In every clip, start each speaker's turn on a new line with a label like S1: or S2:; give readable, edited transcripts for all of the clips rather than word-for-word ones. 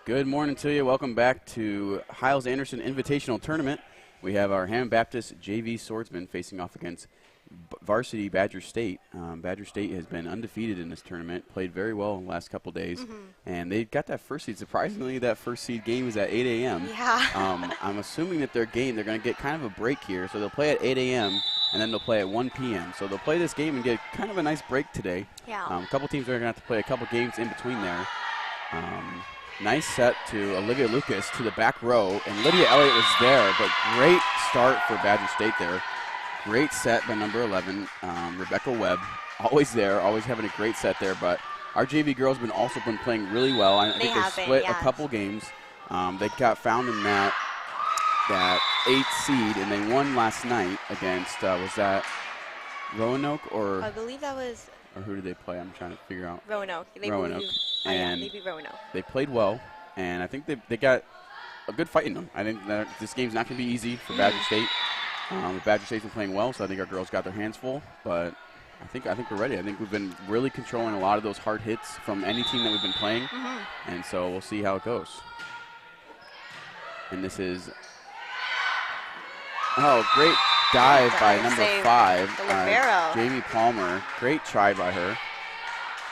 S1: Good morning to you. Welcome back to Hiles Anderson Invitational Tournament. We have our Hammond Baptist JV Swordsmen facing off against varsity Badger State. Badger State has been undefeated in this tournament, played very well in the last couple days, and they got that first seed. Surprisingly, that first seed game is at 8 a.m.
S2: Yeah.
S1: I'm assuming that their game, they're going to get kind of a break here, so they'll play at 8 a.m. and then they'll play at 1 p.m. So they'll play this game and get kind of a nice break today.
S2: Yeah.
S1: A couple teams are going to have to play a couple games in between there. Nice set to Olivia Lucas to the back row, and Lydia Elliott was there, but great start for Badger State there. Great set by number 11, Rebecca Webb. Always there, always having a great set there, but our JV girls have also been playing really well. I think they split a couple games. They got found in that 8th seed, and they won last night against, was that Roanoke or?
S2: I believe that was.
S1: Or who did they play? I'm trying to figure out.
S2: Roanoke.
S1: Roanoke. And
S2: they beat Roanoke.
S1: They played well, and I think they got a good fight in them. I think that this game's not going to be easy for Badger State. Badger State's been playing well, so I think our girls got their hands full. But I think we're ready. I think we've been really controlling a lot of those hard hits from any team that we've been playing, and so we'll see how it goes. And this is great dive by number 5, Jamie Palmer. Great try by her.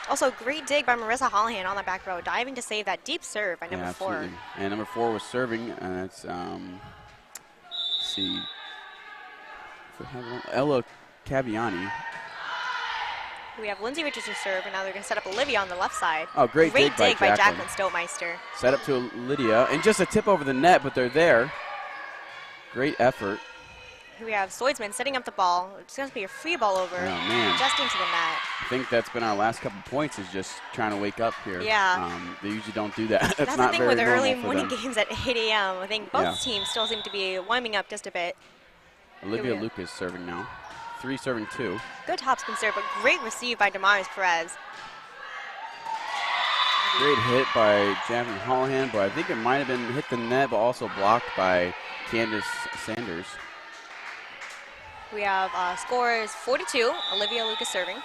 S2: Also, great dig by Marissa Hollihan on the back row, diving to save that deep serve by number 4.
S1: Absolutely. And number 4 was serving. That's let's see, Ella Caviani.
S2: We have Lindsay Richardson serve, and now they're going to set up Olivia on the left side.
S1: Oh, great dig by
S2: Jacqueline Stotemeister.
S1: Set up to Lydia, and just a tip over the net, but they're there. Great effort.
S2: We have Swordsmen setting up the ball. It's going to be a free ball over, just into the net.
S1: I think that's been our last couple points, is just trying to wake up here.
S2: Yeah.
S1: They usually don't do that.
S2: That's
S1: not
S2: the thing
S1: very
S2: with the early
S1: normal
S2: morning games at 8 a.m. I think both teams still seem to be warming up just a bit.
S1: Olivia Lucas serving now. 3 serving 2.
S2: Good topspin serve, but great receive by Damaris Perez.
S1: Great hit by Jasmine Hollihan, but I think it might have been hit the net, but also blocked by Candace Sanders.
S2: We have scores 42, Olivia Lucas serving.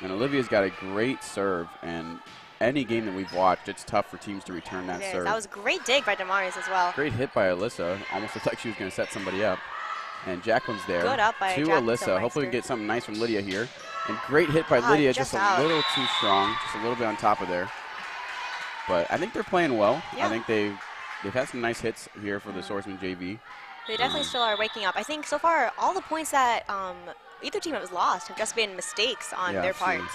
S1: And Olivia's got a great serve, and any game that we've watched, it's tough for teams to return that serve.
S2: That was a great dig by Damaris as well.
S1: Great hit by Alyssa. Almost looked like she was going to set somebody up. And Jacqueline's there.
S2: Good up by
S1: Alyssa. Hopefully we can get something nice from Lydia here. And great hit by Lydia, just a little too strong, just a little bit on top of there. But I think they're playing well.
S2: Yeah.
S1: I think they've had some nice hits here for the Swordsman JV.
S2: They definitely still are waking up. I think so far all the points that either team has lost have just been mistakes on their parts.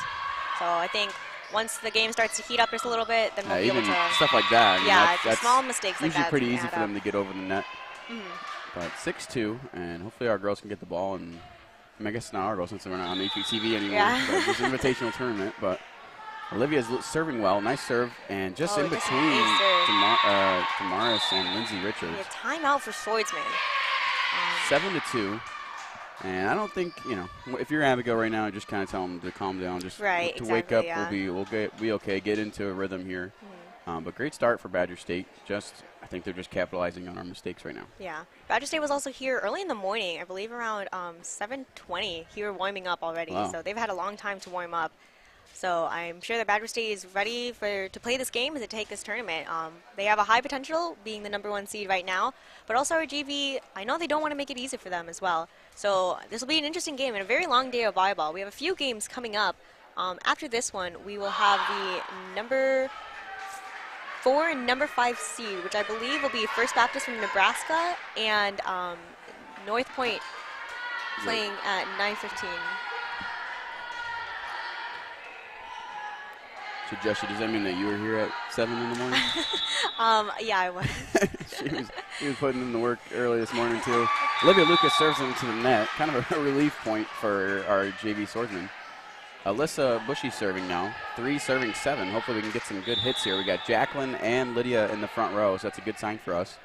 S2: So I think once the game starts to heat up just a little bit, then we'll be able to
S1: stuff like that.
S2: That's small mistakes like that.
S1: Usually pretty easy for them to get over the net. But 6-2, and hopefully our girls can get the ball. And I guess not our girls since we're not on HBTV anymore. But it's an invitational tournament, but Olivia's serving well. Nice serve, and just in between Damaris and Lindsay Richards.
S2: A timeout for Swordsman.
S1: 7-2. And I don't think, if you're Abigail right now, just kind of tell them to calm down. Just to wake up, we'll be okay, get into a rhythm here. But great start for Badger State. I think they're just capitalizing on our mistakes right now.
S2: Yeah. Badger State was also here early in the morning, I believe around 7:20 here warming up already. Wow. So they've had a long time to warm up. So I'm sure that Badger State is ready to play this game and to take this tournament. They have a high potential, being the #1 seed right now. But also our JV, I know they don't want to make it easy for them as well. So this will be an interesting game and a very long day of volleyball. We have a few games coming up. After this one, we will have the number 4 and number 5 seed, which I believe will be First Baptist from Nebraska and North Point playing at 9:15.
S1: So, Jessie, does that mean that you were here at 7 in the morning?
S2: Yeah, I was.
S1: she was putting in the work early this morning, too. Olivia Lucas serves into the net. Kind of a relief point for our JV Swordsman. Alyssa Bushy serving now. 3 serving 7. Hopefully we can get some good hits here. We got Jacqueline and Lydia in the front row, so that's a good sign for us.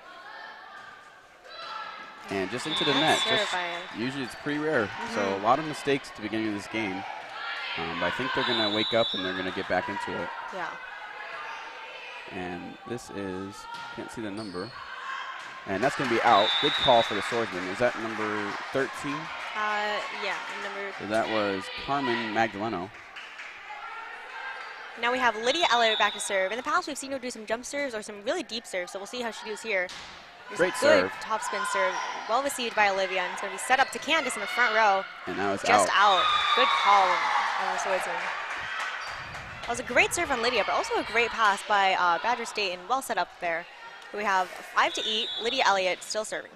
S1: And just into the net. Usually it's pretty rare. So a lot of mistakes at the beginning of this game. I think they're going to wake up and they're going to get back into it.
S2: Yeah.
S1: And this is, can't see the number. And that's going to be out. Good call for the Swordsman. Is that number 13?
S2: Yeah, number.
S1: So that was Carmen Magdaleno.
S2: Now we have Lydia Elliott back to serve. In the past, we've seen her do some jump serves or some really deep serves, so we'll see how she does here.
S1: Great
S2: good
S1: serve.
S2: Top spin serve. Well received by Olivia, and it's going to be set up to Candace in the front row.
S1: And now it's
S2: just out. Good call on the Swordsman. That was a great serve on Lydia, but also a great pass by Badger State, and well set up there. We have 5 to eat. Lydia Elliott still serving.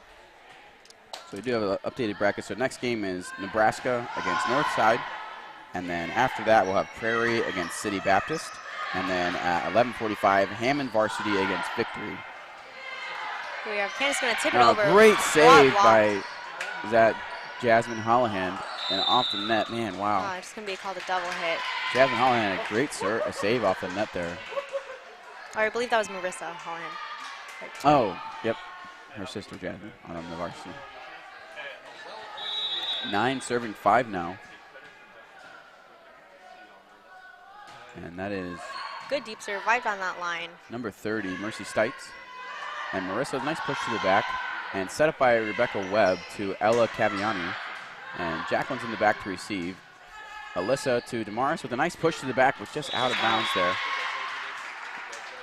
S1: So we do have an updated bracket. So next game is Nebraska against Northside. And then after that, we'll have Prairie against City Baptist. And then at 11:45, Hammond Varsity against Victory.
S2: We have Candace going to tip it over.
S1: Great save by Jasmine Hollahan. And off the net, man, wow.
S2: It's going to be called a double hit.
S1: Jasmine Hollahan, a great save off the net there.
S2: Or I believe that was Marissa Hollahan.
S1: Oh, yep. Her sister, Jasmine, on the varsity. 9 serving 5 now. And that is...
S2: Good deep serve right on that line.
S1: Number 30, Mercy Stites. And Marissa, nice push to the back. And set up by Rebecca Webb to Ella Caviani. And Jacqueline's in the back to receive. Alyssa to Damaris with a nice push to the back, but just out of bounds there.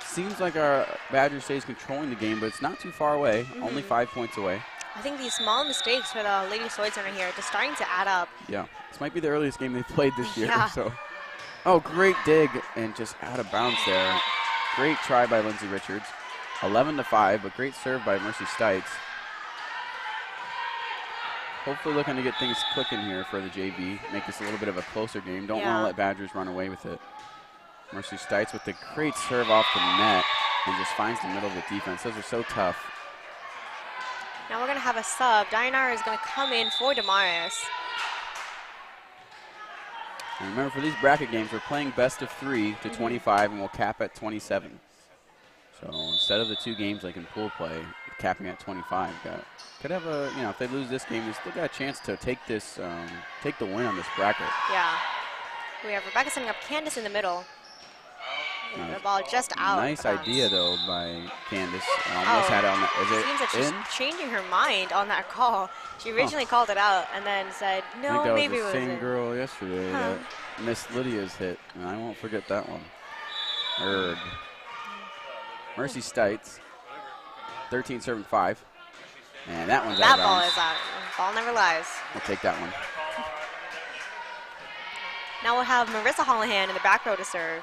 S1: Seems like our Badger State is controlling the game, but it's not too far away. Only 5 points away.
S2: I think these small mistakes for the Lady Swordsmen here are just starting to add up.
S1: Yeah, this might be the earliest game they've played this year.
S2: Yeah.
S1: So, oh, great dig and just out of bounds there. Great try by Lindsay Richards. 11-5, but great serve by Mercy Stites. Hopefully looking to get things clicking here for the JV. Make this a little bit of a closer game. Don't want to let Badgers run away with it. Mercy Stites with the great serve off the net and just finds the middle of the defense. Those are so tough.
S2: Now we're going to have a sub. Dianara is going to come in for Damaris.
S1: And remember, for these bracket games, we're playing best of 3 to 25, and we'll cap at 27. So instead of the 2 games like in pool play, capping at 25, could have a, if they lose this game, they still got a chance to take this, take the win on this bracket.
S2: Yeah. We have Rebecca setting up Candace in the middle. The ball just out.
S1: Nice idea, though, by Candace. Almost had it on that. Is it
S2: seems that she's changing her mind on that call. She originally called it out and then said, no, maybe it was
S1: the same girl yesterday that missed Lydia's hit, and I won't forget that one. Erg. Mercy Stites, 13 serving 5. And that one's out of bounds.
S2: That ball is out. Ball never lies.
S1: We'll take that one.
S2: Now we'll have Marissa Hollahan in the back row to serve.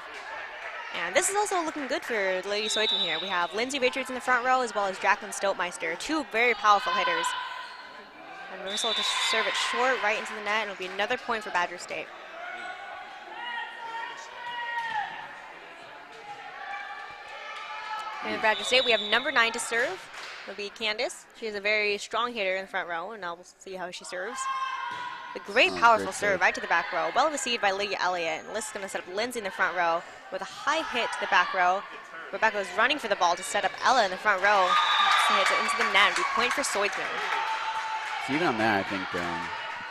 S2: And this is also looking good for the Lady Swordsmen here. We have Lindsay Richards in the front row as well as Jacqueline Stoltmeister, 2 very powerful hitters. And Marissa will just serve it short right into the net, and it'll be another point for Badger State. And in Badger State, we have number 9 to serve. It'll be Candace. She is a very strong hitter in the front row, and now we'll see how she serves. A great, powerful serve right to the back row. Well received by Lydia Elliott. And Lydia's going to set up Lindsay in the front row with a high hit to the back row. Rebecca is running for the ball to set up Ella in the front row. She hits it into the net. It'll be point for Swordsmen.
S1: So even on that, I think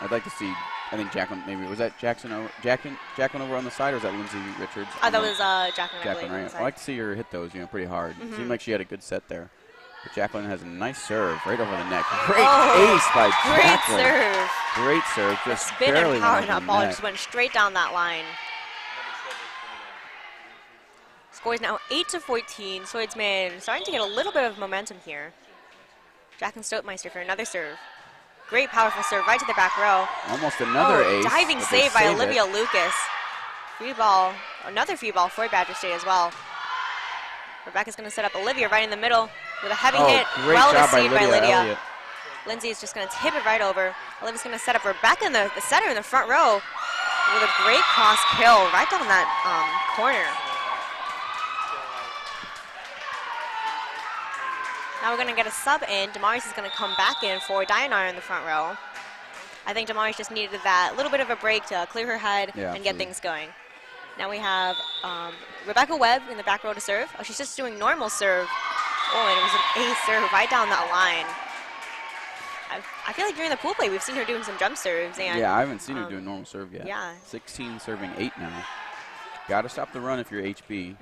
S1: I'd like to see. I think Jacqueline, maybe was that Jacqueline over on the side, or was that Lindsay Richards?
S2: That was Jacqueline.
S1: Jacqueline, right? I like to see her hit those, pretty hard. It seemed like she had a good set there. But Jacqueline has a nice serve right over the neck. Great ace by Jacqueline.
S2: Great serve.
S1: Great serve. Just
S2: spin
S1: barely
S2: and power
S1: went
S2: that ball just went straight down that line. Score is now 8-14. Swordsmen starting to get a little bit of momentum here. Jacqueline Stoltmeister for another serve. Great powerful serve right to the back row.
S1: Almost another ace.
S2: Diving save by Olivia Lucas. Free ball, another free ball for Badger State as well. Rebecca's going to set up Olivia right in the middle with a heavy hit. Well received by Lydia. Lindsay is just going to tip it right over. Olivia's going to set up Rebecca in the center in the front row with a great cross kill right down that corner. Now we're going to get a sub in. Damaris is going to come back in for Dianara in the front row. I think Damaris just needed that little bit of a break to clear her head and get things going. Now we have Rebecca Webb in the back row to serve. Oh, she's just doing normal serve. Oh, and it was an ace serve right down that line. I feel like during the pool play, we've seen her doing some jump serves. And,
S1: I haven't seen her doing normal serve yet.
S2: Yeah.
S1: 16 serving 8 now. Got to stop the run if you're HB.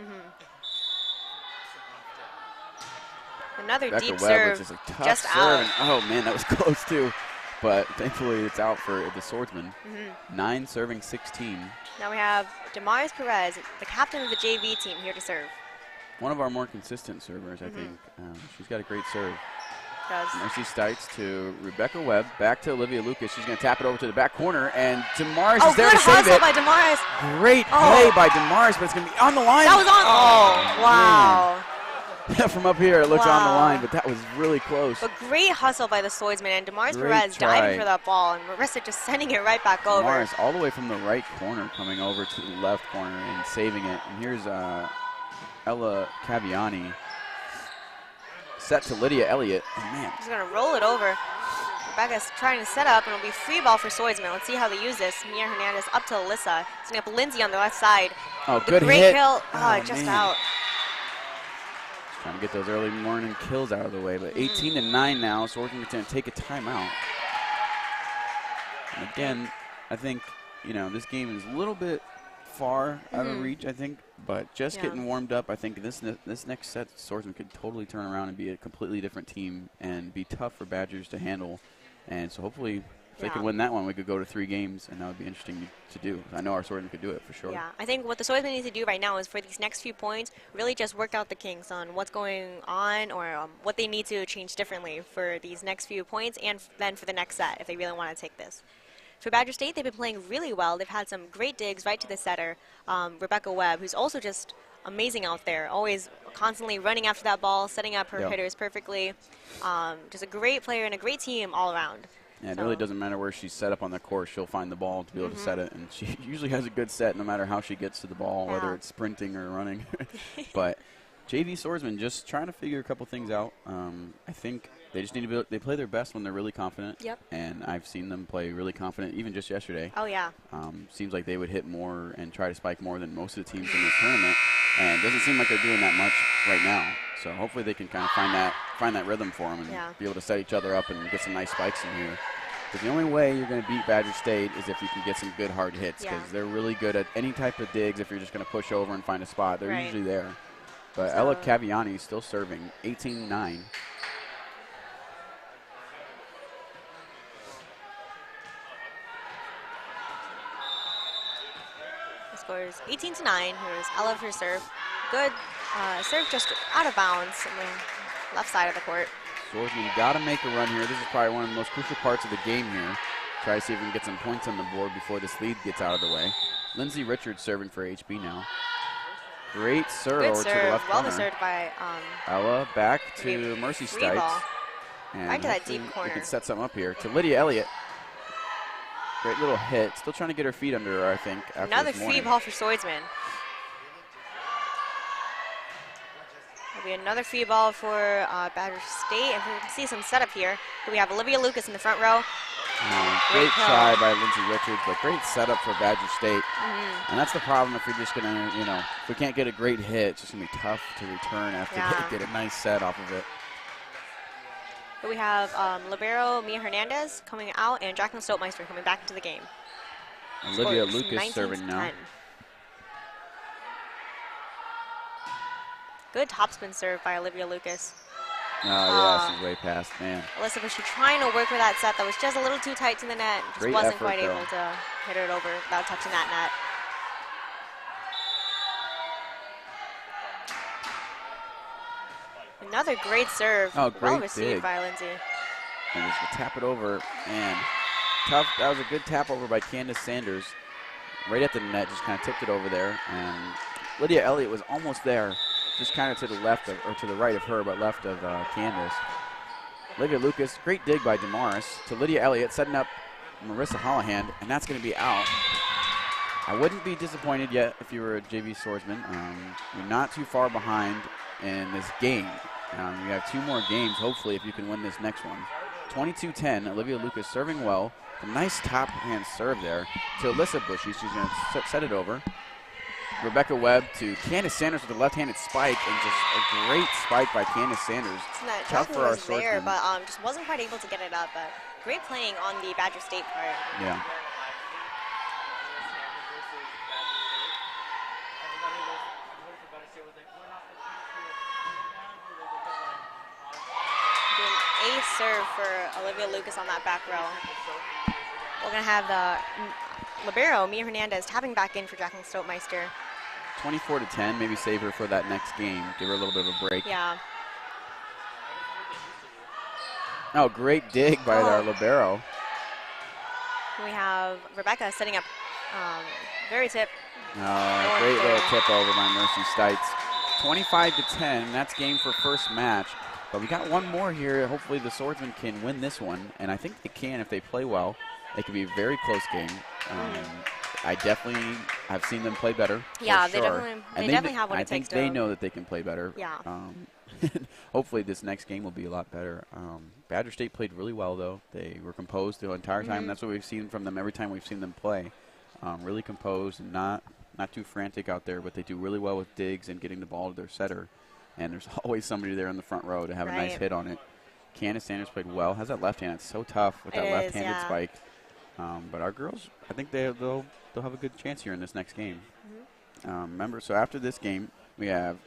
S2: Another
S1: Rebecca
S2: deep
S1: Webb
S2: serve,
S1: was just a tough
S2: just
S1: serve.
S2: out.
S1: And, oh, man, that was close, too. but thankfully it's out for the Swordsmen. 9 serving 16.
S2: Now we have Damaris Perez, the captain of the JV team, here to serve.
S1: One of our more consistent servers, I think. She's got a great serve.
S2: Does.
S1: Mercy Stites to Rebecca Webb, back to Olivia Lucas. She's going to tap it over to the back corner, and Damaris is there to save it.
S2: Oh, good hustle by Damaris.
S1: Great play by Damaris, but it's going to be on the line.
S2: That was on. Oh, wow.
S1: From up here, it looks on the line, but that was really close.
S2: But great hustle by the Swordsman, and Damaris Perez diving for that ball, and Marissa just sending it right back over.
S1: Damaris all the way from the right corner, coming over to the left corner and saving it. And here's Ella Caviani. Set to Lydia Elliott. Oh, man.
S2: She's going to roll it over. Rebecca's trying to set up, and it'll be free ball for Swordsman. Let's see how they use this. Mia Hernandez up to Alyssa. Setting up Lindsay on the left side.
S1: Oh, good
S2: great
S1: hit.
S2: Kill. Oh, just out.
S1: Trying to get those early morning kills out of the way. But 18-9 now. Swordsman's going to take a timeout. And again, I think, this game is a little bit far out of reach, I think, but just getting warmed up, I think this next set, Swordsman could totally turn around and be a completely different team and be tough for Badgers to handle. And so hopefully, if they could win that one, we could go to 3 games, and that would be interesting to do. I know our Swordsman could do it for sure.
S2: Yeah, I think what the Swordsman needs to do right now is for these next few points, really just work out the kinks on what's going on or what they need to change differently for these next few points and then for the next set if they really want to take this. For Badger State, they've been playing really well. They've had some great digs right to the setter, Rebecca Webb, who's also just amazing out there, always constantly running after that ball, setting up her hitters perfectly. Just a great player and a great team all around.
S1: Yeah, it really doesn't matter where she's set up on the court. She'll find the ball to be able to set it, and she usually has a good set no matter how she gets to the ball, whether it's sprinting or running. But JV Swordsman just trying to figure a couple things out. I think they just need to they play their best when they're really confident.
S2: Yep.
S1: And I've seen them play really confident, even just yesterday.
S2: Oh, yeah.
S1: Seems like they would hit more and try to spike more than most of the teams in this tournament. And it doesn't seem like they're doing that much right now. So hopefully they can kind of find that rhythm for them and be able to set each other up and get some nice spikes in here. Because the only way you're going to beat Badger State is if you can get some good hard hits. Because they're really good at any type of digs. If you're just going to push over and find a spot, they're usually there. But Ella Caviani is still serving, 18-9.
S2: The score is 18-9. Here's Ella for serve. Good serve, just out of bounds on the left side of the court.
S1: Swordsman got to make a run here. This is probably one of the most crucial parts of the game here. Try to see if we can get some points on the board before this lead gets out of the way. Lindsay Richards serving for HB now. Great serve over to the left corner.
S2: Well served by
S1: Ella back to Mercy Stites.
S2: And right to that deep corner.
S1: We can set something up here to Lydia Elliott. Great little hit. Still trying to get her feet under her, I think.
S2: Another free ball for Swordsman. There'll be another free ball for Badger State. And we can see some setup here. We have Olivia Lucas in the front row.
S1: Great try by Lindsay Richards, but great setup for Badger State. And that's the problem if you're just going to, if we can't get a great hit, it's just going to be tough to return after they get a nice set off of it.
S2: Here we have libero Mia Hernandez coming out and Jacqueline Stoltmeister coming back into the game.
S1: Olivia Lucas serving now.
S2: Good topspin serve by Olivia Lucas.
S1: Oh, yeah, she's way past, man.
S2: Alyssa was trying to work with that set that was just a little too tight to the net. Just
S1: Great
S2: wasn't
S1: effort,
S2: quite able to hit it over without touching that net. Another great serve.
S1: Oh, great
S2: well received
S1: dig
S2: by Lindsay.
S1: And just to tap it over, and tough. That was a good tap over by Candace Sanders. Right at the net, just kind of tipped it over there. And Lydia Elliott was almost there, just kind of to the left of, or to the right of her, but left of Candace. Olivia Lucas, great dig by Damaris to Lydia Elliott, setting up Marissa Hollahand, and that's going to be out. I wouldn't be disappointed yet if you were a JV Swordsman. You're not too far behind in this game. You have 2 more games, hopefully, if you can win this next one. 22-10, Olivia Lucas serving well. A nice top hand serve there to Alyssa Bushy. She's going to set it over. Rebecca Webb to Candace Sanders with a left-handed spike, and just a great spike by Candace Sanders.
S2: Tough for our Swordsman. There, but just wasn't quite able to get it up. But great playing on the Badger State part.
S1: Yeah.
S2: ace serve for Olivia Lucas on that back row. We're going to have the libero, Mia Hernandez, tapping back in for Jacqueline Stoltmeister.
S1: 24-10, maybe save her for that next game. Give her a little bit of a break.
S2: Yeah.
S1: Oh, great dig by our libero.
S2: We have Rebecca setting up very tip.
S1: Great little tip over by Mercy Stites. 25-10, that's game for first match. But we got one more here. Hopefully the Swordsmen can win this one, and I think they can if they play well. It could be a very close game. I definitely have seen them play better.
S2: Yeah,
S1: they
S2: definitely have what it takes.
S1: I think they know that they can play better.
S2: Yeah.
S1: Hopefully this next game will be a lot better. Badger State played really well, though. They were composed the entire time. That's what we've seen from them every time we've seen them play. Really composed and not too frantic out there, but they do really well with digs and getting the ball to their setter. And there's always somebody there in the front row to have a nice hit on it. Candace Sanders played well. Has that left hand. It's so tough with that left-handed spike. But our girls, I think they'll have a good chance here in this next game. Remember, so after this game, we have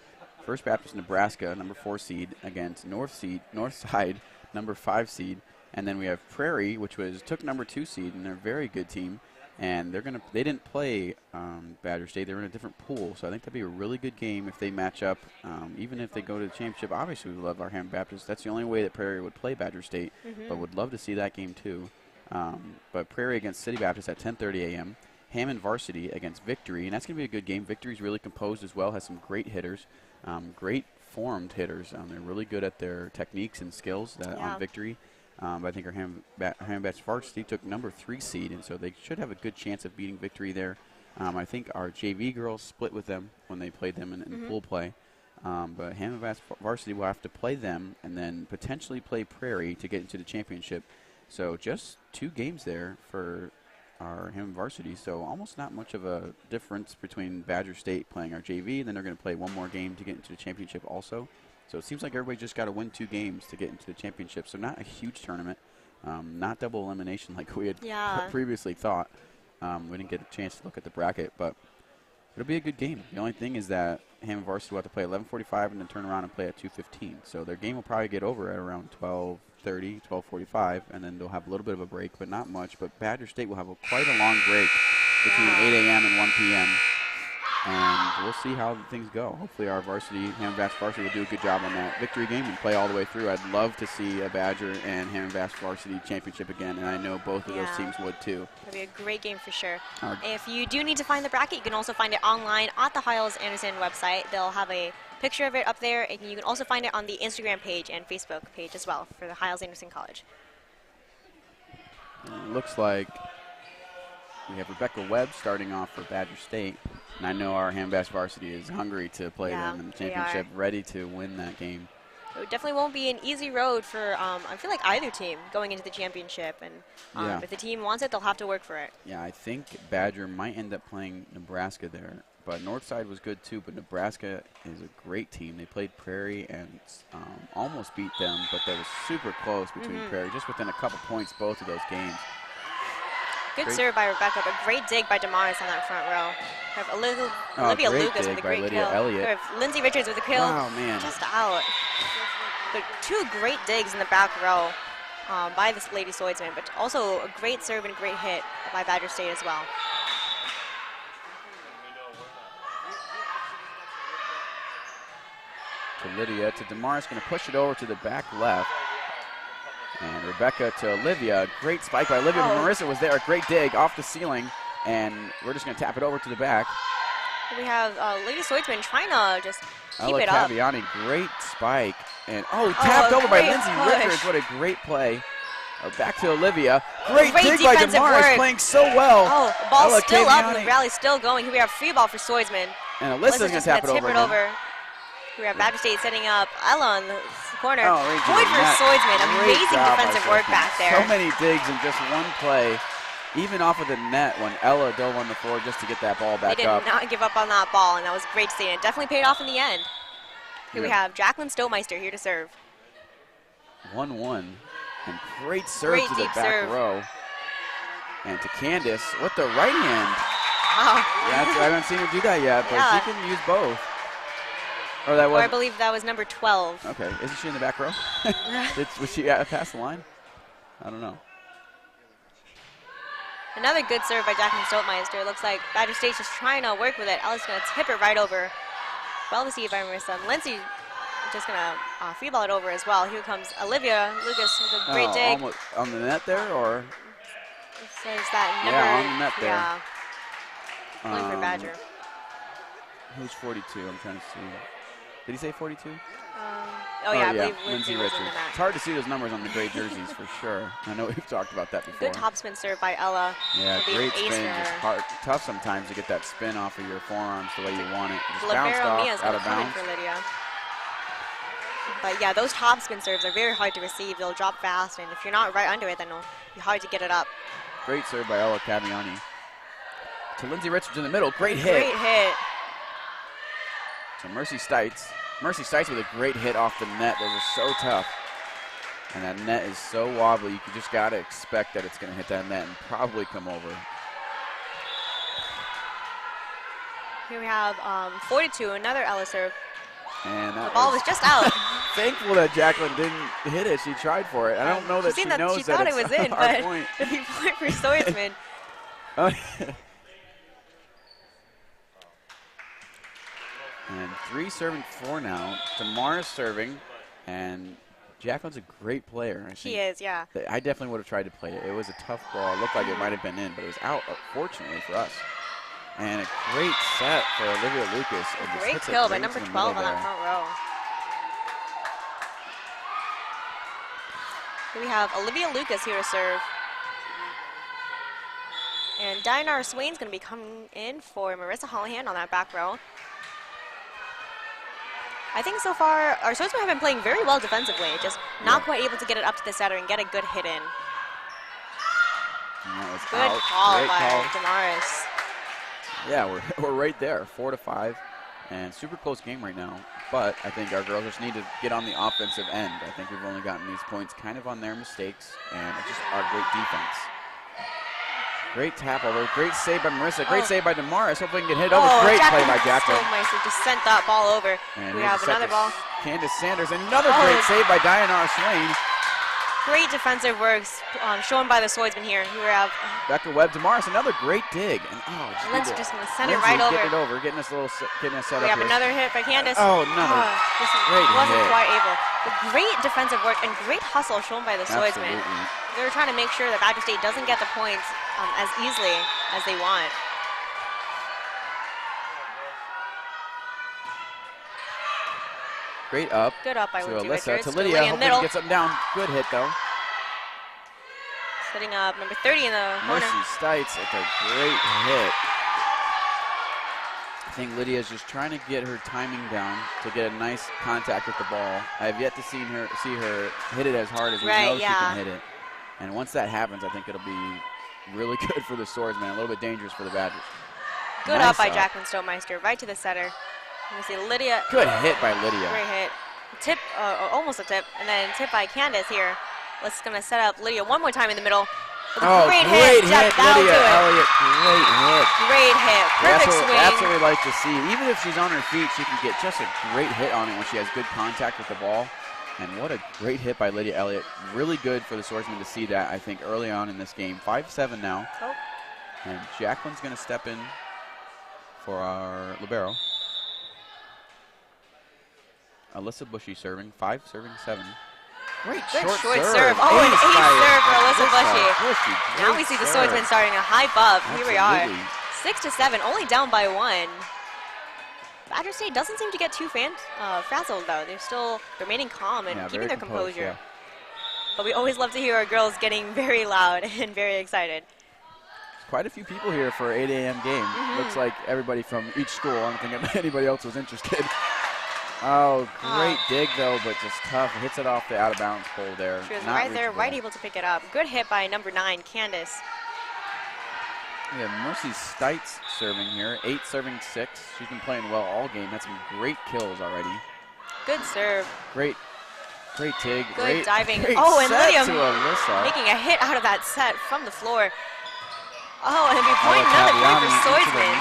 S1: First Baptist Nebraska, number 4 seed, against Northside, number 5 seed. And then we have Prairie, which took number 2 seed, and they're a very good team. And they didn't play Badger State. They were in a different pool, so I think that'd be a really good game if they match up. Even if they go to the championship, obviously we love our Hammond Baptist. That's the only way that Prairie would play Badger State, but would love to see that game too. But Prairie against City Baptist at 10:30 a.m. Hammond Varsity against Victory, and that's going to be a good game. Victory's really composed as well, has some great hitters, great formed hitters. They're really good at their techniques and skills on Victory. I think our Hammond Baptist Varsity took number 3 seed, and so they should have a good chance of beating Victory there. I think our JV girls split with them when they played them in pool play. But Hammond Baptist Varsity will have to play them and then potentially play Prairie to get into the championship. So just 2 games there for our Hammond Varsity, so almost not much of a difference between Badger State playing our JV, and then they're going to play one more game to get into the championship also. So it seems like everybody just got to win 2 games to get into the championship. So not a huge tournament, not double elimination like we had previously thought. We didn't get a chance to look at the bracket, but it'll be a good game. The only thing is that Hammond Varsity will have to play 11:45 and then turn around and play at 2:15. So their game will probably get over at around 12:30, 12:45, and then they'll have a little bit of a break, but not much. But Badger State will have quite a long break between 8 a.m. and 1 p.m. And we'll see how things go. Hopefully our Hammond Baptist Varsity will do a good job on that Victory game and play all the way through. I'd love to see a Badger and Hammond Baptist Varsity championship again, and I know both of those teams would too.
S2: That'd be a great game for sure. If you do need to find the bracket, you can also find it online at the Hiles-Anderson website. They'll have a picture of it up there, and you can also find it on the Instagram page and Facebook page as well for the Hiles-Anderson College.
S1: Looks like we have Rebecca Webb starting off for Badger State. And I know our Hammond Baptist Varsity is hungry to play them in the championship, ready to win that game.
S2: It definitely won't be an easy road for, I feel like, either team going into the championship. And if the team wants it, they'll have to work for it. Yeah,
S1: I think Badger might end up playing Nebraska there. But Northside was good, too. But Nebraska is a great team. They played Prairie and almost beat them, but that was super close between Prairie, just within a couple points both of those games.
S2: Good serve by Rebecca, but great dig by Damaris on that front row. We have Olivia Lucas with a great kill. We have Lindsay Richards with a kill.
S1: Wow, man.
S2: Just out. But 2 great digs in the back row by this Lady Swordsman, but also a great serve and great hit by Badger State as well.
S1: To Lydia, to Damaris, going to push it over to the back left. And Rebecca to Olivia. Great spike by Olivia. Marissa was there. A great dig off the ceiling. And we're just going to tap it over to the back.
S2: We have Lady Swordsman trying to just keep it up.
S1: Caviani, great spike. And tapped over by Lindsay Richards. What a great play. Back to Olivia. Great dig by Damaris, playing so well.
S2: Ball still up and the rally's still going. Here we have free ball for Swordsman.
S1: And Alyssa's going to tap it over.
S2: We have Badger State setting up Ella in the corner. Point for Swordsman. Amazing defensive work back there.
S1: So many digs in just one play, even off of the net when Ella dove on the floor just to get that ball back up.
S2: They did not give up on that ball, and that was great to see. It definitely paid off in the end. Here we have Jacqueline Stoltmeister here to serve.
S1: 1-1. And great serve to the back row. And to Candace with the right hand.
S2: Wow.
S1: I haven't seen her do that yet, but she can use both. Or that was.
S2: I believe that was number 12.
S1: Okay, isn't she in the back row? Was she past the line? I don't know.
S2: Another good serve by Jacqueline Stoltmeister. Looks like Badger State's just trying to work with it. Elliott's going to tip it right over. Well received by Marissa. And Lindsay just going to free ball it over as well. Here comes Olivia Lucas with a great dig.
S1: Almost on the net there, or?
S2: It says that number.
S1: Yeah, on the net there.
S2: Yeah. Playing for Badger.
S1: Who's 42? I'm trying to see. Did he say 42?
S2: Oh, yeah, I believe
S1: Lindsay
S2: was
S1: Richards.
S2: in that.
S1: It's hard to see those numbers on the gray jerseys for sure. I know we've talked about that before.
S2: Good topspin serve by Ella.
S1: Yeah, great spin. Just tough sometimes to get that spin off of your forearms the way you want it. Just bounced off, out of bounds.
S2: For Lydia. But yeah, those topspin serves are very hard to receive. They'll drop fast, and if you're not right under it, then it'll be hard to get it up.
S1: Great serve by Ella Caviani. To Lindsay Richards in the middle. Great hit.
S2: Great hit.
S1: To Mercy Stites. Mercy Stites with a great hit off the net. Those are so tough. And that net is so wobbly, you just got to expect that it's going to hit that net and probably come over.
S2: Here we have 42, another Ella serve.
S1: And
S2: the ball was just out.
S1: Thankful that Jacqueline didn't hit it. She tried for it. I don't know that she knows
S2: she thought
S1: that
S2: it was in, but
S1: point.
S2: he point for Swordsmen.
S1: And 3 serving 4 now. Tamara's serving, and Jacqueline's a great player.
S2: She is, yeah.
S1: I definitely would have tried to play it. It was a tough ball. It looked like it might have been in, but it was out, fortunately for us. And a great set for Olivia Lucas.
S2: Great kill by number 12 on that front row. Here we have Olivia Lucas here to serve. And Diana Swain's going to be coming in for Marissa Hollihan on that back row. I think so far our Swordsmen have been playing very well defensively, just not quite able to get it up to the setter and get a good hit in. Good call by Damaris.
S1: Yeah, we're right there, 4-5, and super close game right now. But I think our girls just need to get on the offensive end. I think we've only gotten these points kind of on their mistakes and just our great defense. Great tap over, great save by Marissa, great save by Damaris. Hopefully we can get hit over. Great play by Jacqueline.
S2: Just sent that ball over.
S1: And
S2: we have another ball.
S1: Candace Sanders, another great save by Diana Swain.
S2: Great defensive works shown by the Swordsmen here. We have
S1: Becca Webb, Damaris, another great dig. And
S2: Lindsay just going to send it right over.
S1: Getting it over, getting us set up.
S2: We have another hit by Candace.
S1: Another great hit.
S2: Wasn't quite able. But great defensive work and great hustle shown by the Swordsmen. They were trying to make sure that Badger State doesn't get the points as easily as they want.
S1: Great up.
S2: Good up by Lindsay Richards.
S1: To Lydia. Hopefully she gets something down. Good hit, though.
S2: Setting up number 30 in the corner.
S1: Mercy Stites. It's a great hit. I think Lydia's just trying to get her timing down to get a nice contact with the ball. I have yet to see her hit it as hard as we know she can hit it. And once that happens, I think it'll be really good for the Swordsmen, a little bit dangerous for the Badgers.
S2: Good up by Jacqueline Stoltmeister, right to the setter. You see Lydia.
S1: Good hit by Lydia.
S2: Great hit. Tip, almost a tip, and then tip by Candace here. Let's gonna set up Lydia one more time in the middle.
S1: Great hit, Lydia Elliott. Great hit.
S2: Great hit. Perfect swing.
S1: That's what we like to see. Even if she's on her feet, she can get just a great hit on it when she has good contact with the ball. And what a great hit by Lydia Elliott. Really good for the Swordsmen to see that, I think, early on in this game. 5-7 now.
S2: Oh.
S1: And Jacqueline's going to step in for our libero. Alyssa Bushy serving. 5 serving 7. Great short serve.
S2: Oh, an ace serve for Alyssa Bushy. Now we see the Swordsmen starting a hype up. Here we are. 6-7, only down by 1. Badger State doesn't seem to get too frazzled, though. They're still remaining calm and keeping their composure. Yeah. But we always love to hear our girls getting very loud and very excited.
S1: Quite a few people here for an 8 a.m. game. Looks like everybody from each school. I don't think anybody else was interested. Great dig, though, but just tough. Hits it off the out-of-bounds pole there.
S2: She was right there, right able to pick it up. Good hit by number 9, Candace.
S1: We have Mercy Stites serving here. 8 serving 6. She's been playing well all game. Had some great kills already.
S2: Good serve.
S1: Great dig.
S2: Good diving.
S1: Great
S2: and
S1: set
S2: Lydia
S1: to Alyssa.
S2: making a hit out of that set from the floor. And it'll be another point for Swordsmen.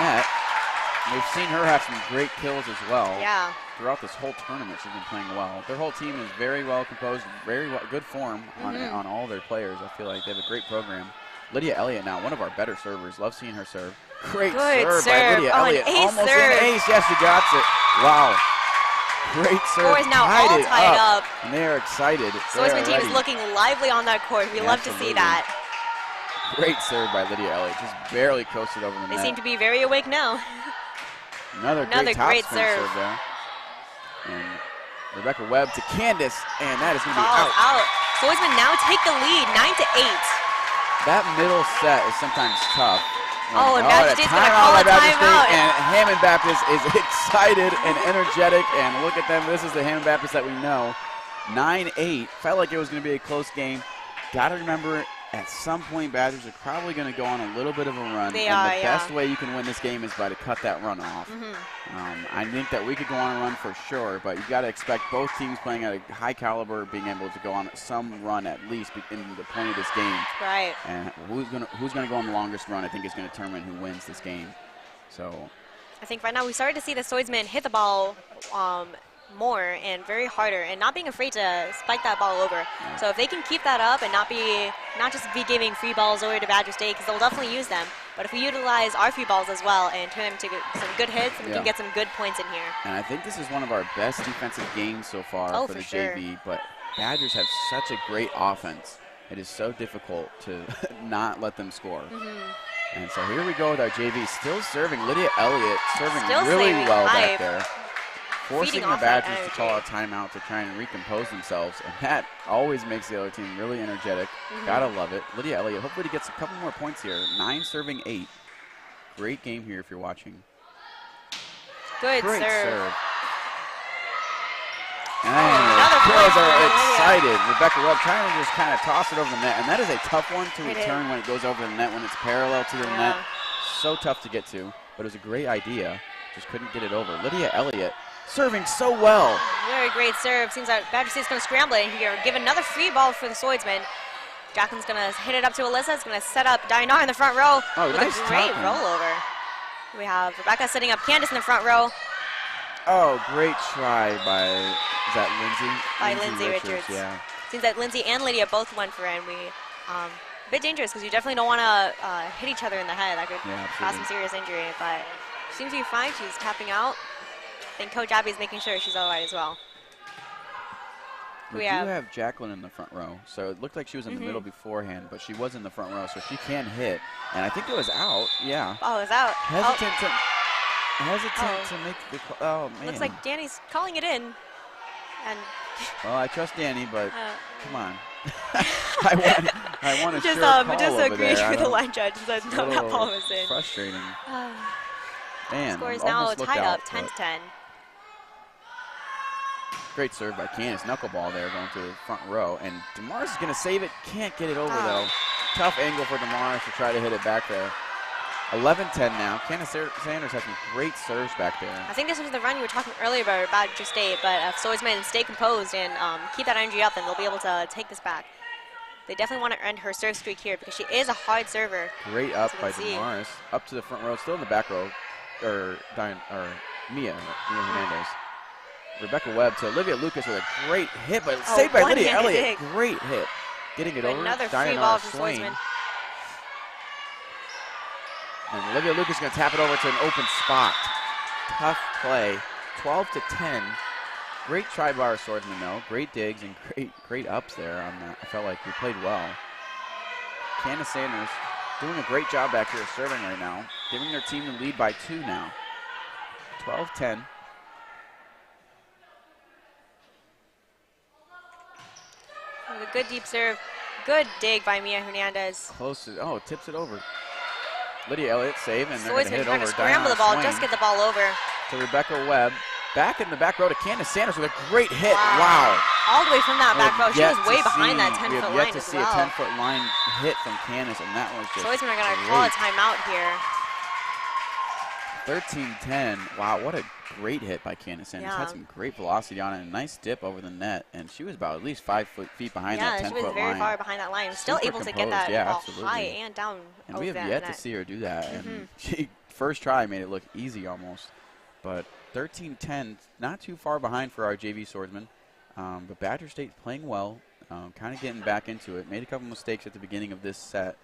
S1: We've seen her have some great kills as well.
S2: Yeah.
S1: throughout this whole tournament, she's been playing well. Their whole team is very well composed, very well, good form on all their players. I feel like they have a great program. Lydia Elliott now, one of our better servers. Love seeing her serve. Great serve by Lydia Elliott. Almost an ace. Yes, she got it. Wow. Great serve.
S2: Score is now all tied up.
S1: And they are excited.
S2: Swordsman team is looking lively on that court. We love to see that.
S1: Great serve by Lydia Elliott. Just barely coasted over the net.
S2: They seem to be very awake now.
S1: Another great serve there. And Rebecca Webb to Candace, and that is going to be out.
S2: Swordsmen now take the lead, 9-8.
S1: That middle set is sometimes tough.
S2: And Baptist State's going to call a timeout.
S1: And Hammond Baptist is excited and energetic, and look at them. This is the Hammond Baptist that we know. 9-8. Felt like it was going to be a close game. Got to remember, at some point, Badgers are probably going to go on a little bit of a run. The best way you can win this game is by to cut that run off. I think that we could go on a run for sure, but you've got to expect both teams playing at a high caliber being able to go on some run at least in the point of this game.
S2: Right.
S1: And who's going to go on the longest run, I think, is going to determine who wins this game. So
S2: I think right now we started to see the Swordsmen hit the ball more and very harder, and not being afraid to spike that ball over. So if they can keep that up and not just be giving free balls over to Badger State, because they'll definitely use them, but if we utilize our free balls as well and turn them to some good hits, we can get some good points in here.
S1: And I think this is one of our best defensive games so far for the JV, but Badgers have such a great offense. It is so difficult to not let them score. And so here we go with our JV, still serving. Lydia Elliott serving really well back there. Forcing the Badgers to call a timeout to try and recompose themselves, and that always makes the other team really energetic. Gotta love it. Lydia Elliott, hopefully he gets a couple more points here. 9 serving 8. Great game here if you're watching.
S2: Great serve.
S1: And the girls are excited. Rebecca Webb trying to just kind of toss it over the net, and that is a tough one to return when it goes over the net, when it's parallel to the net. So tough to get to, but it was a great idea. Just couldn't get it over. Lydia Elliott serving so well.
S2: Very great serve. Seems like Badger State's going to scramble in here. Give another free ball for the Swordsmen. Jacqueline's going to hit it up to Alyssa. It's going to set up Dinar in the front row with a great rollover. We have Rebecca setting up Candace in the front row.
S1: Oh, great try by, is that Lindsay?
S2: By Lindsay Richards.
S1: Yeah.
S2: Seems that Lindsay and Lydia both went for it, and a bit dangerous because you definitely don't want to hit each other in the head. That could cause some serious injury, but she seems to be fine. She's tapping out. I think Coach Abby's making sure she's all right as well.
S1: We do have Jacqueline in the front row, so it looked like she was in the middle beforehand, but she was in the front row, so she can hit. And I think it was out,
S2: Oh, it was out.
S1: Hesitant to make the call. Oh, man.
S2: Looks like Danny's calling it in. And
S1: well, I trust Danny, but come on. I want to
S2: disagree with the line judge. Said no, that ball was in.
S1: Frustrating. Man,
S2: score is now tied up, 10-10.
S1: Great serve by Candace. Knuckleball there going to the front row. And Damaris is going to save it. Can't get it over, though. Tough angle for Damaris to try to hit it back there. 11-10 now. Candace Sanders has some great serves back there.
S2: I think this was the run you were talking earlier about Badger State, but if Swordsmen stay composed and keep that energy up, then they'll be able to take this back. They definitely want to end her serve streak here because she is a hard server.
S1: Great up by Damaris. Up to the front row. Still in the back row. Mia Hernandez. Rebecca Webb to Olivia Lucas with a great hit, but saved by Lydia Elliott. Great hit. Getting it over.
S2: Another free ball from Swordsman.
S1: And Olivia Lucas is going to tap it over to an open spot. Tough play. 12-10. Great try by our Swordsman, though. Great digs and great ups there on that. I felt like we played well. Candace Sanders doing a great job back here serving right now. Giving their team the lead by 2 now. 12-10.
S2: A good deep serve. Good dig by Mia Hernandez.
S1: Close to, tips it over. Lydia Elliott save, and they're going to hit it over.
S2: Scramble the ball, just get the ball over.
S1: To Rebecca Webb. Back in the back row to Candace Sanders with a great hit. Wow.
S2: All the way from that back row. She was way behind that 10-foot line as well.
S1: We have yet to see a 10-foot line hit from Candace, and that was just
S2: Swordsmen are going to call a timeout here.
S1: 13-10. Wow, what a great hit by Candace Sanders. Had some great velocity on it, and a nice dip over the net, and she was about at least 5 feet behind that 10-foot line.
S2: Yeah, she was very far behind that line. Still able to get that ball high and down.
S1: And we have yet to see her do that. And she first try made it look easy almost. But 13-10, not too far behind for our JV Swordsmen. But Badger State playing well, kind of getting back into it. Made a couple mistakes at the beginning of this set,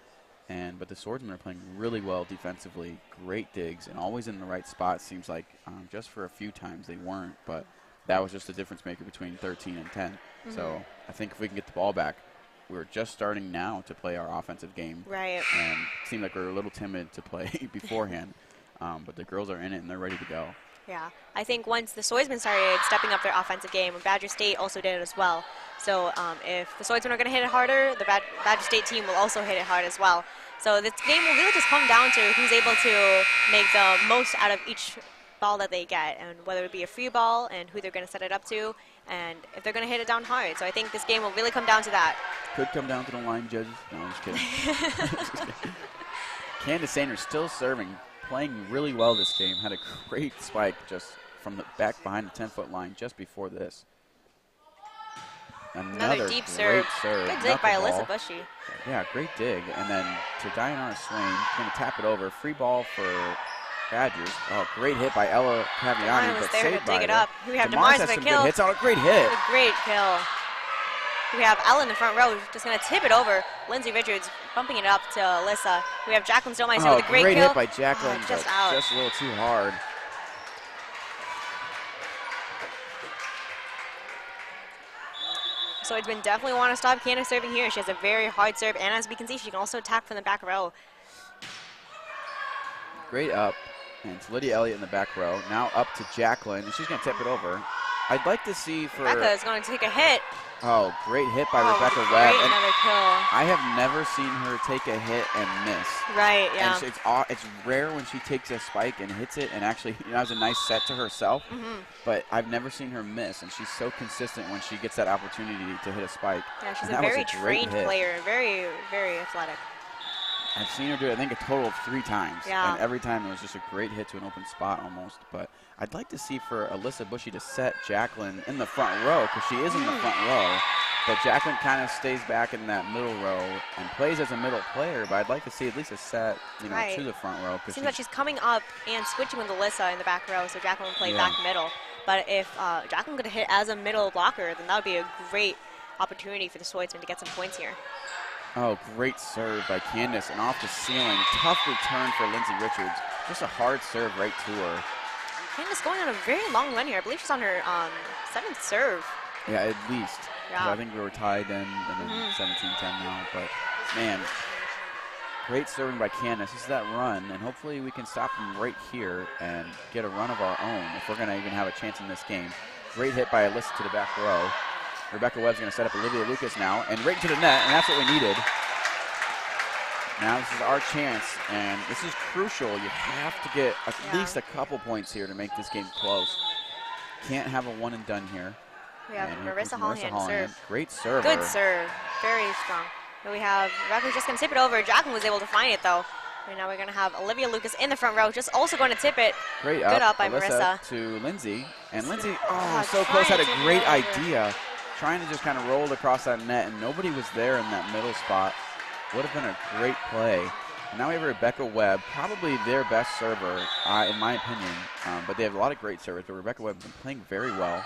S1: but the Swordsmen are playing really well defensively. Great digs, and always in the right spot. Seems like just for a few times they weren't, but that was just the difference maker between 13 and 10. So I think if we can get the ball back, we're just starting now to play our offensive game.
S2: Right.
S1: And it seemed like we were a little timid to play beforehand, but the girls are in it and they're ready to go.
S2: Yeah, I think once the Swordsmen started stepping up their offensive game, Badger State also did it as well. So if the Swordsmen are going to hit it harder, the Badger State team will also hit it hard as well. So this game will really just come down to who's able to make the most out of each ball that they get, and whether it be a free ball and who they're going to set it up to, and if they're going to hit it down hard. So I think this game will really come down to that.
S1: Could come down to the line judges. No, I'm just kidding. Candace Sanders still serving, playing really well this game. Had a great spike just from the back behind the 10-foot line just before this.
S2: Another deep serve. Good dig by Alyssa Bushy.
S1: Yeah, great dig. And then to Diana Swain, going to tap it over. Free ball for Badgers. Oh, great hit by Ella Caviani, but saved by
S2: it up. We have Demars with a kill.
S1: Good hits. Oh, a great hit.
S2: A great kill. We have Ella in the front row, just going to tip it over. Lindsay Richards bumping it up to Alyssa. We have Jacqueline Stilmeister with a great kill.
S1: Great hit by Jacqueline,
S2: just
S1: but
S2: out.
S1: Just a little too hard.
S2: Swordsmen definitely want to stop Candace serving here. She has a very hard serve, and as we can see, she can also attack from the back row.
S1: Great up, and it's Lydia Elliott in the back row. Now up to Jacqueline, and she's going to tip it over. I'd like to see for...
S2: Rebecca is going to take a hit.
S1: Oh, great hit by Rebecca Webb.
S2: Great, another kill.
S1: I have never seen her take a hit and miss.
S2: Right, yeah.
S1: And it's rare when she takes a spike and hits it, and actually, that was a nice set to herself. But I've never seen her miss, and she's so consistent when she gets that opportunity to hit a spike.
S2: Yeah, she's a very trained player, very, very athletic.
S1: I've seen her do it, I think, a total of 3 times.
S2: Yeah.
S1: And every time it was just a great hit to an open spot almost. But I'd like to see for Alyssa Bushy to set Jacqueline in the front row, because she is in the front row. But Jacqueline kind of stays back in that middle row and plays as a middle player. But I'd like to see at least a set, to the front row.
S2: Seems like she's coming up and switching with Alyssa in the back row, so Jacqueline will play back middle. But if Jacqueline could hit as a middle blocker, then that would be a great opportunity for the Swordsmen to get some points here.
S1: Oh, great serve by Candace, and off the ceiling. Tough return for Lindsay Richards. Just a hard serve right to her.
S2: Candace going on a very long run here. I believe she's on her 7th serve.
S1: Yeah, at least.
S2: Yeah.
S1: I think we were tied then, and then 17-10 now. But, man, great serving by Candace. This is that run, and hopefully we can stop them right here and get a run of our own if we're going to even have a chance in this game. Great hit by Alyssa to the back row. Rebecca Webb's going to set up Olivia Lucas now, and right into the net, and that's what we needed. Now this is our chance, and this is crucial. You have to get at least a couple points here to make this game close. Can't have a one and done here.
S2: We have Marissa Holland serve.
S1: Great serve.
S2: Good serve. Very strong. And we have Rebecca's just going to tip it over. Jacqueline was able to find it, though. And now we're going to have Olivia Lucas in the front row, just also going to tip it.
S1: Great
S2: Good up by
S1: Alyssa
S2: Marissa.
S1: To Lindsay. And Lindsay, so close, had a great idea. Trying to just kind of roll it across that net, and nobody was there in that middle spot. Would have been a great play. And now we have Rebecca Webb, probably their best server, in my opinion. But they have a lot of great servers, but Rebecca Webb has been playing very well.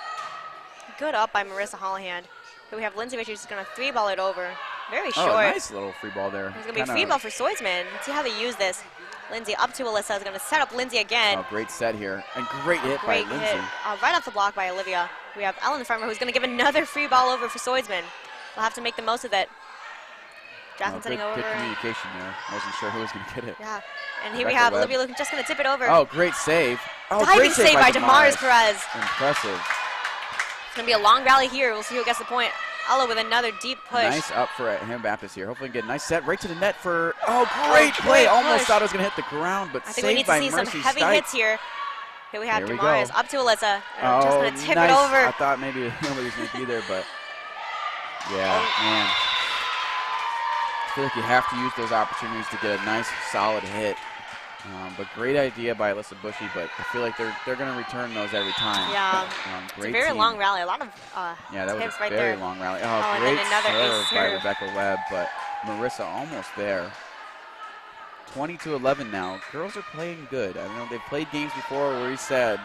S2: Good up by Marissa Holland. Here we have Lindsay Richards going to 3-ball it over. Very short.
S1: Oh, nice little free ball there.
S2: There's going to be a free ball for Swordsmen. Let's see how they use this. Lindsay up to Alyssa is going to set up Lindsay again.
S1: Oh, great set here. And great hit by Lindsay.
S2: Hit, right off the block by Olivia. We have Ellen in the front row who's going to give another free ball over for Swordsmen. We'll have to make the most of it. Jacqueline setting over.
S1: Good communication there. I wasn't sure who was going to get it.
S2: Yeah. And here we have Olivia Lucas just going to tip it over.
S1: Oh, great save. Oh,
S2: diving save by Damaris Perez.
S1: Impressive.
S2: It's going to be a long rally here. We'll see who gets the point. Ella with another deep push.
S1: Nice up for Hammond Baptist here. Hopefully we can get a nice set right to the net for, great play. Almost thought it was going to hit the ground, but saved by Mercy.
S2: I think we need to see some heavy hits here. Here we have
S1: Here
S2: Damaris up to Alyssa. Just going to tip it over.
S1: I thought maybe nobody's going to be there, but yeah, man. I feel like you have to use those opportunities to get a nice, solid hit. But great idea by Alyssa Bushy, but I feel like they're going to return those every time.
S2: Yeah,
S1: great
S2: it's a very long rally. A lot of
S1: yeah, that was
S2: tips
S1: a
S2: right
S1: very
S2: there.
S1: long rally.
S2: Oh,
S1: Great
S2: and another
S1: serve by Rebecca Webb, but Marissa almost there. 20-11 now. Girls are playing good. I know they've played games before where we said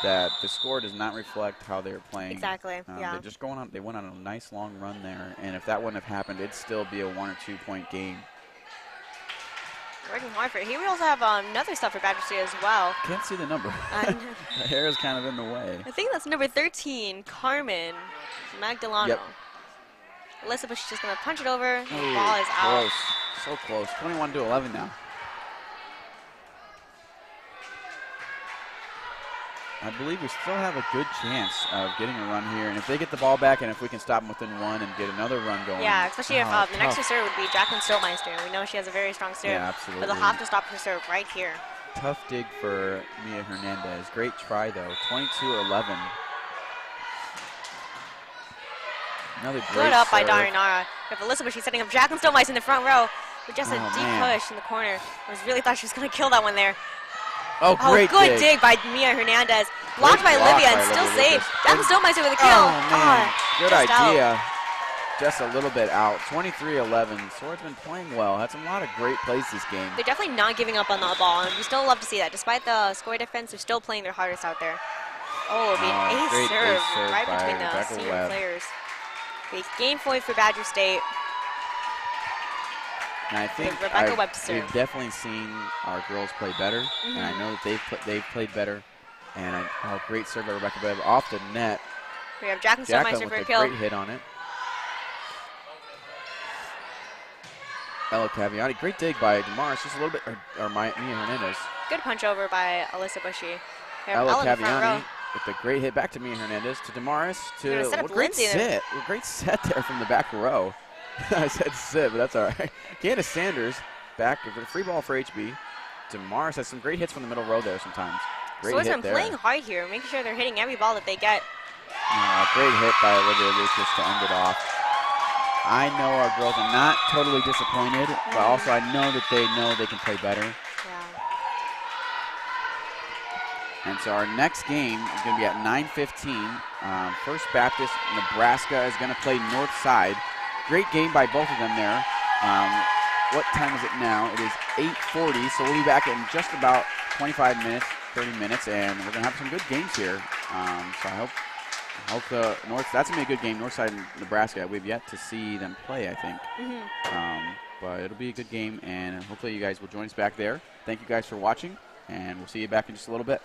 S1: that the score does not reflect how they're playing.
S2: Exactly. Yeah.
S1: They're just going on. They went on a nice long run there, and if that wouldn't have happened, it'd still be a 1 or 2 point game.
S2: Working hard for it. Here we also have another stuff for Badger State as well.
S1: Can't see the number. The hair is kind of in the way.
S2: I think that's number 13, Carmen Magdaleno.
S1: Yep.
S2: Alyssa Bush is just going to punch it over. The
S1: Ooh,
S2: ball is out.
S1: Close. So close. 21-11 now. I believe we still have a good chance of getting a run here. And if they get the ball back and if we can stop them within 1 and get another run going.
S2: Yeah, especially if the next to serve would be Jacqueline Stolmeister. We know she has a very strong serve.
S1: Yeah, absolutely.
S2: But they'll have to stop her serve right here.
S1: Tough dig for Mia Hernandez. Great try, though. 22-11. Another great
S2: Good up by
S1: serve.
S2: Darinara. We have Alyssa Bush. She's setting up Jacqueline Stolmeister in the front row with just a deep
S1: man.
S2: push in the corner. I really thought she was going to kill that one there.
S1: Oh, great
S2: good dig by Mia Hernandez. Blocked by Olivia and still saved. Jacqueline Stolmeister with a kill.
S1: Oh, man. Good
S2: just
S1: idea.
S2: Out.
S1: Just a little bit out. 23-11. Swordsmen playing well. Had some lot of great plays this game.
S2: They're definitely not giving up on the ball, and we still love to see that. Despite the score difference, they're still playing their hardest out there. Oh, it'll be an ace serve right between the senior players. Big game point for Badger State.
S1: And I think we've definitely seen our girls play better, and I know that they've played better. And great serve by Rebecca Bev off the net.
S2: We have Jacqueline Stolmeister for a kill.
S1: Great hit on it. Ella Caviani, great dig by Damaris, just a little bit, or Mia Hernandez.
S2: Good punch over by Alyssa Bushy.
S1: Ella Caviani with a great hit back to Mia Hernandez, to Damaris, to great set. Great set there from the back row. I said sit, but that's all right. Candace Sanders back with a free ball for HB. Damaris has some great hits from the middle row there sometimes. Great hit there.
S2: Playing hard here, making sure they're hitting every ball that they get.
S1: Great hit by Olivia Lucas to end it off. I know our girls are not totally disappointed, but also I know that they can play better.
S2: Yeah.
S1: And so our next game is going to be at 9:15. First Baptist Nebraska is going to play North Side. Great game by both of them there. What time is it now? It is 8:40, so we'll be back in just about 25 minutes, 30 minutes, and we're going to have some good games here. So I hope the that's going to be a good game. Northside and Nebraska, we've yet to see them play, I think. But it'll be a good game, and hopefully you guys will join us back there. Thank you guys for watching, and we'll see you back in just a little bit.